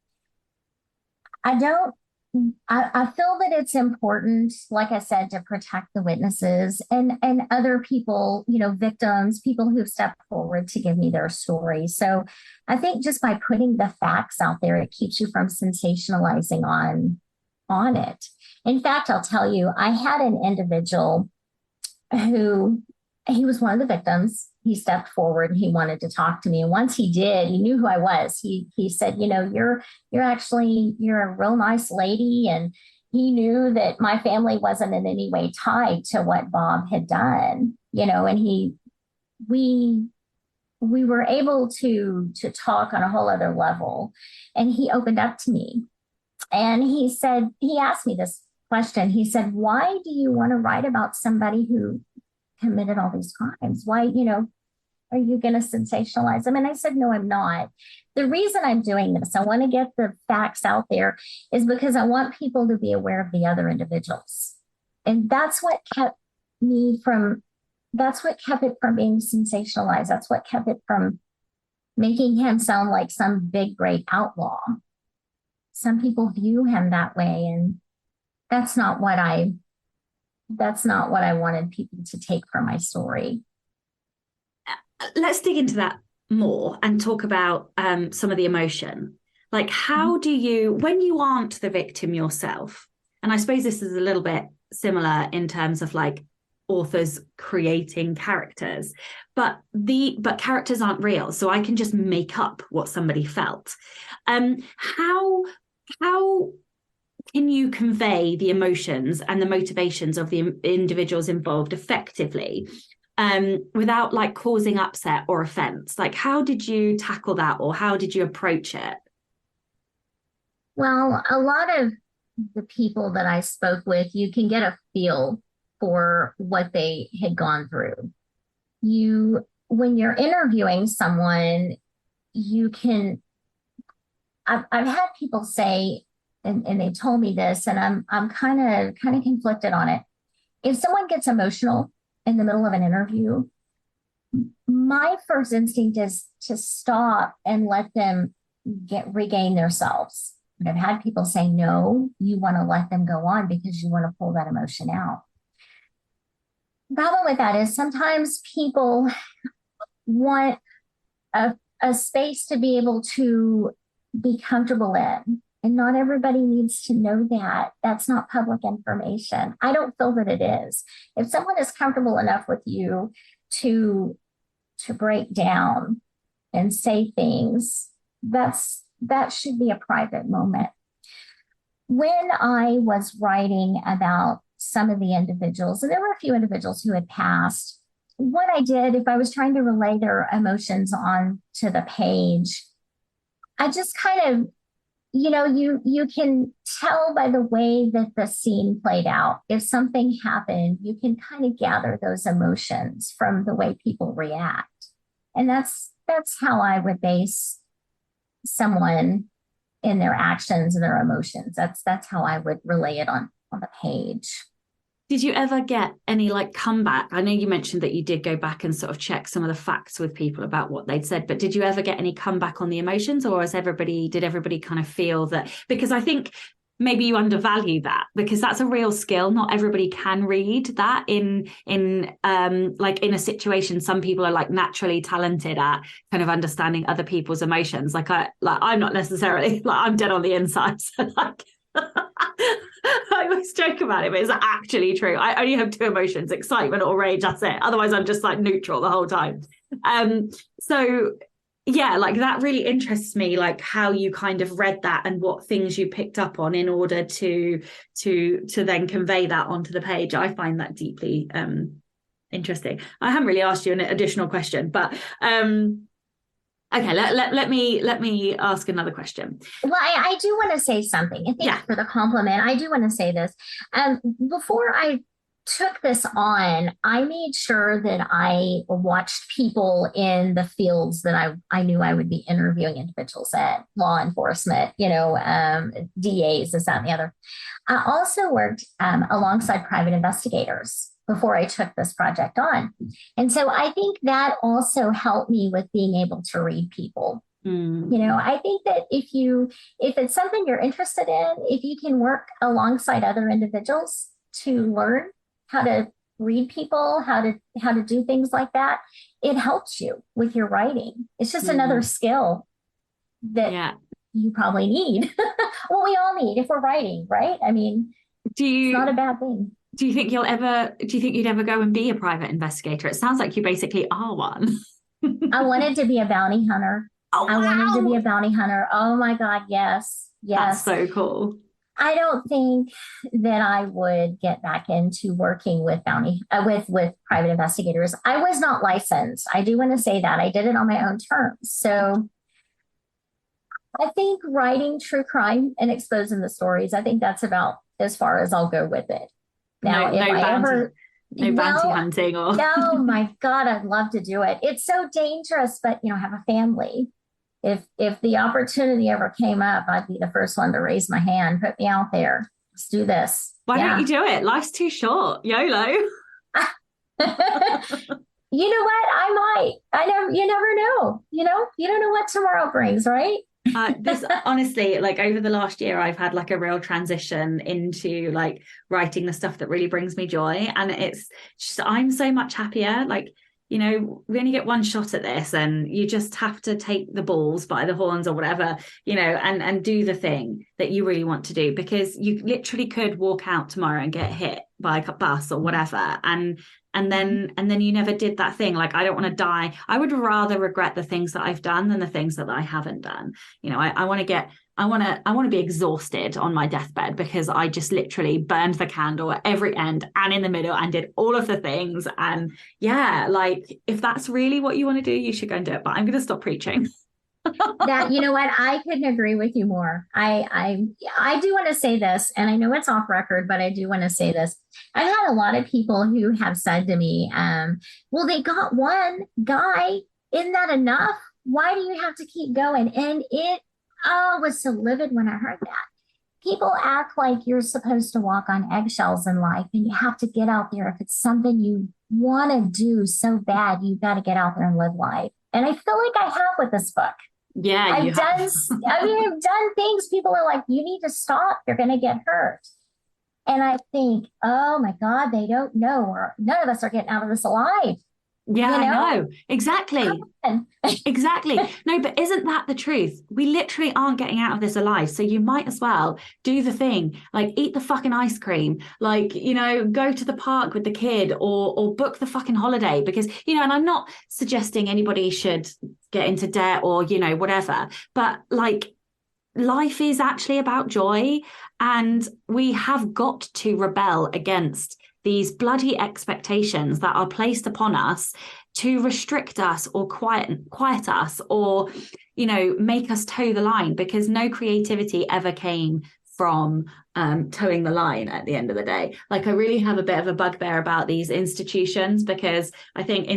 S2: I feel that it's important, like I said, to protect the witnesses and other people, victims, people who've stepped forward to give me their story. So I think just by putting the facts out there, it keeps you from sensationalizing on it. In fact, I'll tell you, I had an individual who, he was one of the victims. He stepped forward and he wanted to talk to me. And once he did, he knew who I was. He said, you're a real nice lady. And he knew that my family wasn't in any way tied to what Bob had done, and we were able to talk on a whole other level. And he opened up to me. And he asked me this question. He said, why do you want to write about somebody who committed all these crimes? Why, are you going to sensationalize them? And I said, no, I'm not. The reason I'm doing this, I want to get the facts out there, is because I want people to be aware of the other individuals. And that's what kept it from being sensationalized. That's what kept it from making him sound like some big, great outlaw. Some people view him that way, and that's not what I wanted people to take from my story.
S1: Let's dig into that more and talk about some of the emotion. Like, how do you, when you aren't the victim yourself, and I suppose this is a little bit similar in terms of like authors creating characters, but characters aren't real, so I can just make up what somebody felt. How can you convey the emotions and the motivations of the individuals involved effectively, without like causing upset or offense? Like, how did you tackle that, or how did you approach it?
S2: Well, a lot of the people that I spoke with, you can get a feel for what they had gone through. When you're interviewing someone, I've had people say, and they told me this, and I'm kind of conflicted on it. If someone gets emotional in the middle of an interview, my first instinct is to stop and let them regain themselves. But I've had people say, no, you want to let them go on because you want to pull that emotion out. The problem with that is sometimes people want a space to be able to be comfortable in. And not everybody needs to know that. That's not public information. I don't feel that it is. If someone is comfortable enough with you to break down and say things, that should be a private moment. When I was writing about some of the individuals, and there were a few individuals who had passed, what I did, if I was trying to relay their emotions onto the page, I just kind of, you can tell by the way that the scene played out. If something happened, you can kind of gather those emotions from the way people react. And that's how I would base someone in their actions and their emotions. That's how I would relay it on the page.
S1: Did you ever get any like comeback? I know you mentioned that you did go back and sort of check some of the facts with people about what they'd said, but did you ever get any comeback on the emotions, or did everybody kind of feel that? Because I think maybe you undervalue that, because that's a real skill. Not everybody can read that in like in a situation. Some people are like naturally talented at kind of understanding other people's emotions. I'm not necessarily, like, I'm dead on the inside. So like I always joke about it, but it's actually true. I only have two emotions, excitement or rage. That's it. Otherwise, I'm just like neutral the whole time. So yeah, like that really interests me, like how you kind of read that and what things you picked up on in order to then convey that onto the page. I find that deeply interesting. I haven't really asked you an additional question, but okay, let me ask another question.
S2: Well, I do want to say something. And thanks for the compliment. I do want to say this. Before I took this on, I made sure that I watched people in the fields that I knew I would be interviewing individuals at, law enforcement, DAs, this, that, and the other. I also worked alongside private investigators before I took this project on. And so I think that also helped me with being able to read people. I think that if it's something you're interested in, if you can work alongside other individuals to learn how to read people, how to do things like that, it helps you with your writing. It's just another skill that you probably need. Well, we all need if we're writing, right? I mean, it's not a bad thing.
S1: Do you think you'd ever go and be a private investigator? It sounds like you basically are one.
S2: I wanted to be a bounty hunter.
S1: Oh, wow.
S2: I wanted to be a bounty hunter. Oh my God, yes.
S1: That's so cool.
S2: I don't think that I would get back into working with with private investigators. I was not licensed. I do want to say that. I did it on my own terms. So I think writing true crime and exposing the stories, I think that's about as far as I'll go with it. Now,
S1: No bounty
S2: Well,
S1: hunting or
S2: oh my God, I'd love to do it. It's so dangerous, but have a family. If the opportunity ever came up, I'd be the first one to raise my hand. Put me out there. Let's do this.
S1: why don't you
S2: Yeah.
S1: do it? Life's too short. YOLO.
S2: You know what? I might. You never know. You don't know what tomorrow brings, right?
S1: This honestly, like over the last year, I've had like a real transition into like writing the stuff that really brings me joy. And it's just, I'm so much happier. Like, we only get one shot at this, and you just have to take the balls by the horns or whatever, and do the thing that you really want to do, because you literally could walk out tomorrow and get hit by a bus or whatever. And then you never did that thing. Like, I don't want to die. I would rather regret the things that I've done than the things that I haven't done. I want to be exhausted on my deathbed because I just literally burned the candle at every end and in the middle and did all of the things. And yeah, like, if that's really what you want to do, you should go and do it. But I'm going to stop preaching.
S2: That, you know what, I couldn't agree with you more. I do want to say this, and I know it's off record, but I do want to say this. I've had a lot of people who have said to me, well, they got one guy, isn't that enough? Why do you have to keep going? And it was so livid when I heard that. People act like you're supposed to walk on eggshells in life and you have to get out there. If it's something you want to do so bad, you've got to get out there and live life. And I feel like I have with this book.
S1: Yeah,
S2: I've done things people are like, you need to stop, you're going to get hurt. And I think, oh my God, they don't know, or none of us are getting out of this alive.
S1: Yeah, I know. Exactly. Exactly. No, but isn't that the truth? We literally aren't getting out of this alive. So you might as well do the thing, like eat the fucking ice cream, like, go to the park with the kid, or book the fucking holiday, because, and I'm not suggesting anybody should get into debt or, whatever, but like, life is actually about joy, and we have got to rebel against these bloody expectations that are placed upon us to restrict us or quiet us, or make us toe the line, because no creativity ever came from towing the line at the end of the day. Like, I really have a bit of a bugbear about these institutions, because I think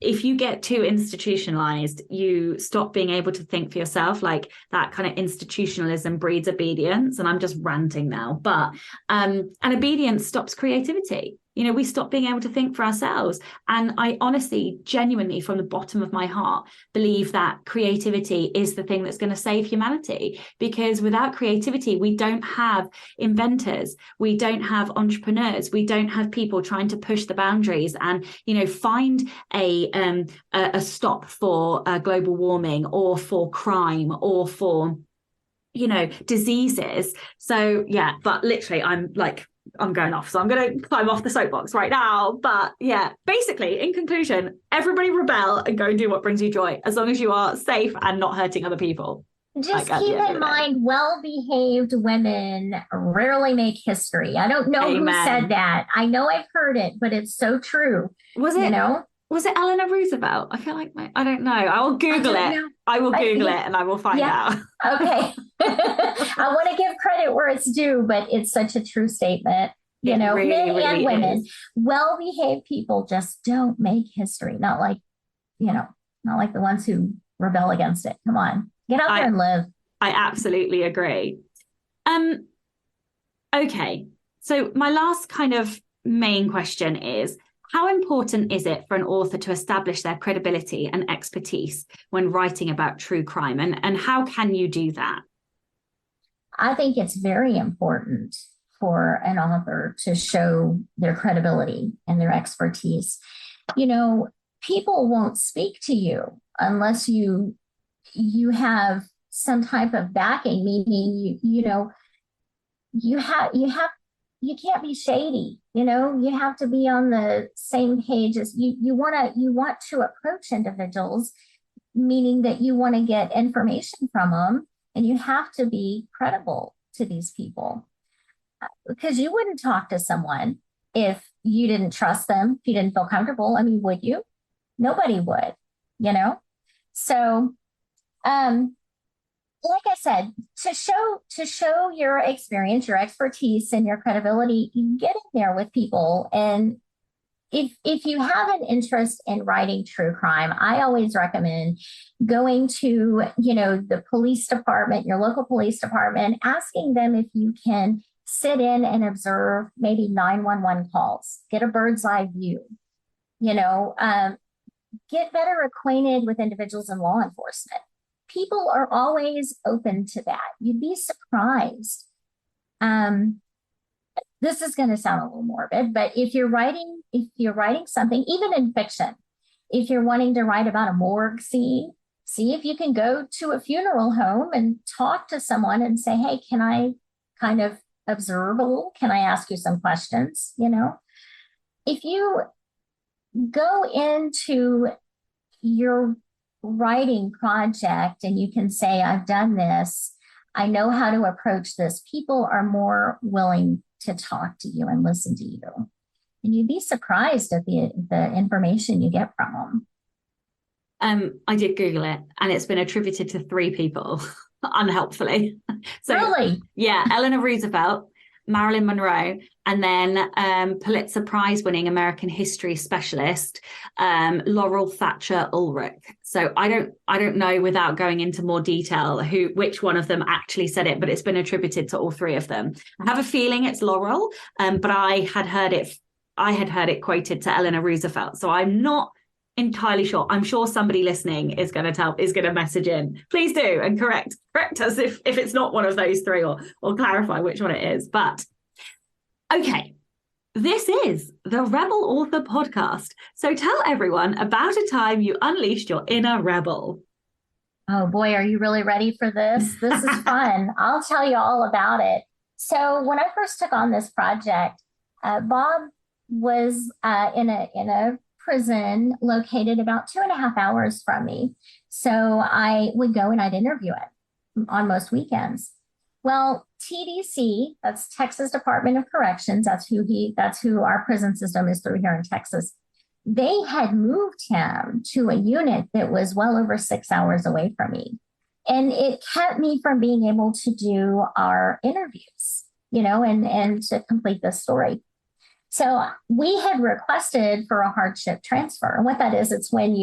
S1: if you get too institutionalized, you stop being able to think for yourself. Like, that kind of institutionalism breeds obedience. And I'm just ranting now, but and obedience stops creativity. We stop being able to think for ourselves. And I honestly, genuinely, from the bottom of my heart, believe that creativity is the thing that's going to save humanity. Because without creativity, we don't have inventors, we don't have entrepreneurs, we don't have people trying to push the boundaries and, find a stop for global warming, or for crime, or for, diseases. So yeah, but literally, I'm going off, so I'm going to climb off the soapbox right now. But yeah, basically, in conclusion, everybody rebel and go and do what brings you joy, as long as you are safe and not hurting other people.
S2: Just keep in mind, well-behaved women rarely make history. I don't know Who said that. I know I've heard it, but it's so true.
S1: Was it? Was it Eleanor Roosevelt? I feel like I don't know. I will Google it. I will Google it and I will find out.
S2: Okay. I want to give credit where it's due, but it's such a true statement. Really, men and women, well-behaved people just don't make history. Not like the ones who rebel against it. Come on, get out there and live.
S1: I absolutely agree. Okay. So my last kind of main question is, how important is it for an author to establish their credibility and expertise when writing about true crime? And how can you do that?
S2: I think it's very important for an author to show their credibility and their expertise. People won't speak to you unless you have some type of backing, meaning you can't be shady. You have to be on the same page as you want to approach individuals, meaning that you want to get information from them, and you have to be credible to these people, because you wouldn't talk to someone if you didn't trust them, if you didn't feel comfortable. I mean, would you? Nobody would, So, like I said, to show your experience, your expertise, and your credibility, you get in there with people and if you have an interest in writing true crime, I always recommend going to, the police department, your local police department, asking them if you can sit in and observe maybe 911 calls, get a bird's eye view, you know, um, get better acquainted with individuals in law enforcement. People are always open to that. You'd be surprised. Um, this is going to sound a little morbid, but if you're writing something, even in fiction, if you're wanting to write about a morgue scene, see if you can go to a funeral home and talk to someone and say, hey, can I kind of observe a little? Can I ask you some questions? If you go into your writing project and you can say, I've done this, I know how to approach this, people are more willing to talk to you and listen to you. And you'd be surprised at the information you get from them.
S1: I did Google it, and it's been attributed to 3 people, unhelpfully. So,
S2: really?
S1: Yeah, Eleanor Roosevelt, Marilyn Monroe, and then Pulitzer Prize-winning American history specialist Laurel Thatcher Ulrich. So I don't know, without going into more detail, which one of them actually said it, but it's been attributed to all 3 of them. I have a feeling it's Laurel, but I had heard it quoted to Eleanor Roosevelt. So I'm not entirely sure. I'm sure somebody listening is going to message in. Please do, and correct us if it's not one of those 3, or clarify which one it is. But okay, this is the Rebel Author Podcast. So tell everyone about a time you unleashed your inner rebel.
S2: Oh boy, are you really ready for this? This is fun. I'll tell you all about it. So when I first took on this project, Bob was in a prison located about 2.5 hours from me. So I would go and I'd interview it on most weekends. Well, TDC, that's Texas Department of Corrections, that's who our prison system is through here in Texas. They had moved him to a unit that was well over 6 hours away from me. And it kept me from being able to do our interviews, and to complete this story. So we had requested for a hardship transfer. And what that is, it's when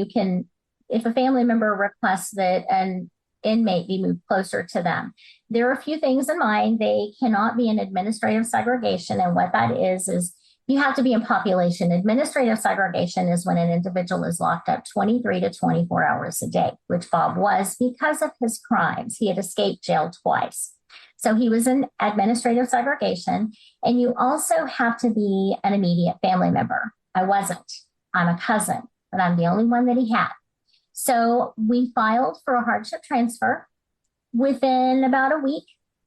S2: if a family member requests that an inmate be moved closer to them, there are a few things in mind. They cannot be in administrative segregation. And what that is you have to be in population. Administrative segregation is when an individual is locked up 23 to 24 hours a day, which Bob was because of his crimes. He had escaped jail twice. So he was in administrative segregation, and you also have to be an immediate family member. I wasn't. I'm a cousin, but I'm the only one that he had. So we filed for a hardship transfer. Within about a week,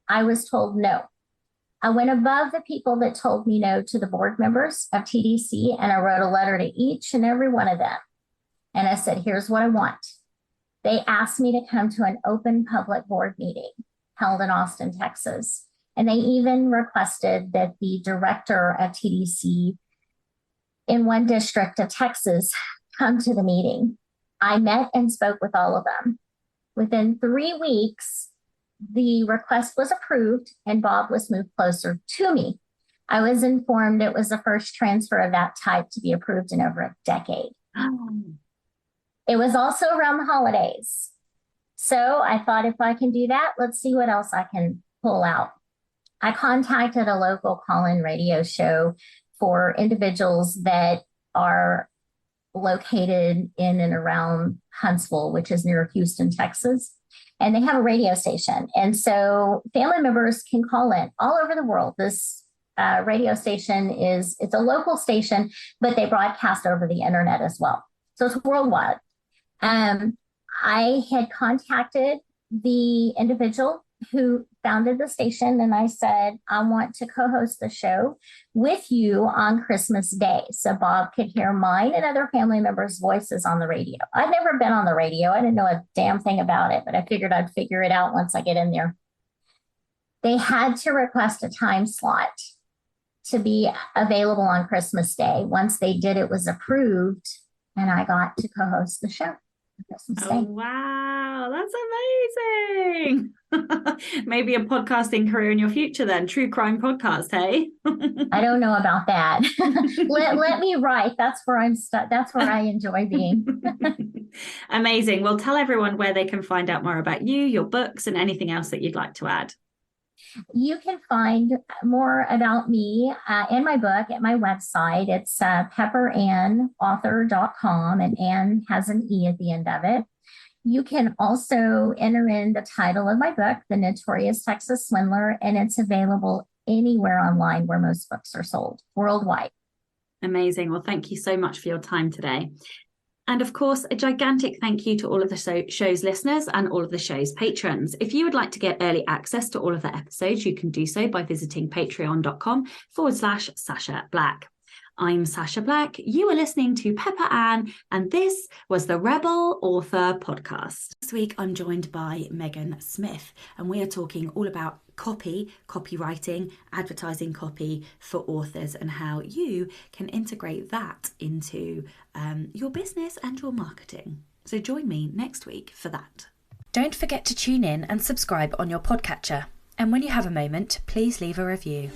S2: I was told no. I went above the people that told me no to the board members of TDC, and I wrote a letter to each and every one of them. And I said, here's what I want. They asked me to come to an open public board meeting held in Austin, Texas. And they even requested that the director of TDC in one district of Texas come to the meeting. I met and spoke with all of them. Within 3 weeks, the request was approved and Bob was moved closer to me. I was informed it was the first transfer of that type to be approved in over a decade. It was also around the holidays. So I thought, if I can do that, let's see what else I can pull out. I contacted a local call-in radio show for individuals that are located in and around Huntsville, which is near Houston, Texas. And they have a radio station. And so family members can call in all over the world. This radio station it's a local station, but they broadcast over the internet as well. So it's worldwide. I had contacted the individual who founded the station, and I said, I want to co-host the show with you on Christmas Day so Bob could hear mine and other family members' voices on the radio. I'd never been on the radio. I didn't know a damn thing about it, but I figured I'd figure it out once I get in there. They had to request a time slot to be available on Christmas Day. Once they did, it was approved, and I got to co-host the show.
S1: Oh, wow. That's amazing. Maybe a podcasting career in your future then. True crime podcast, hey?
S2: I don't know about that. let me write. That's where I'm stuck. That's where I enjoy being.
S1: Amazing. Well, tell everyone where they can find out more about you, your books, and anything else that you'd like to add.
S2: You can find more about me and my book at my website. It's pepperanauthor.com, and Anne has an E at the end of it. You can also enter in the title of my book, The Notorious Texas Swindler, and it's available anywhere online where most books are sold worldwide.
S1: Amazing. Well, thank you so much for your time today. And of course, a gigantic thank you to all of the show's listeners and all of the show's patrons. If you would like to get early access to all of the episodes, you can do so by visiting patreon.com/Sasha Black. I'm Sasha Black. You are listening to Pepper Ann, and this was the Rebel Author Podcast. This week, I'm joined by Megan Smith, and we are talking all about copywriting, advertising copy for authors, and how you can integrate that into your business and your marketing. So join me next week for that. Don't forget to tune in and subscribe on your podcatcher. And when you have a moment, please leave a review.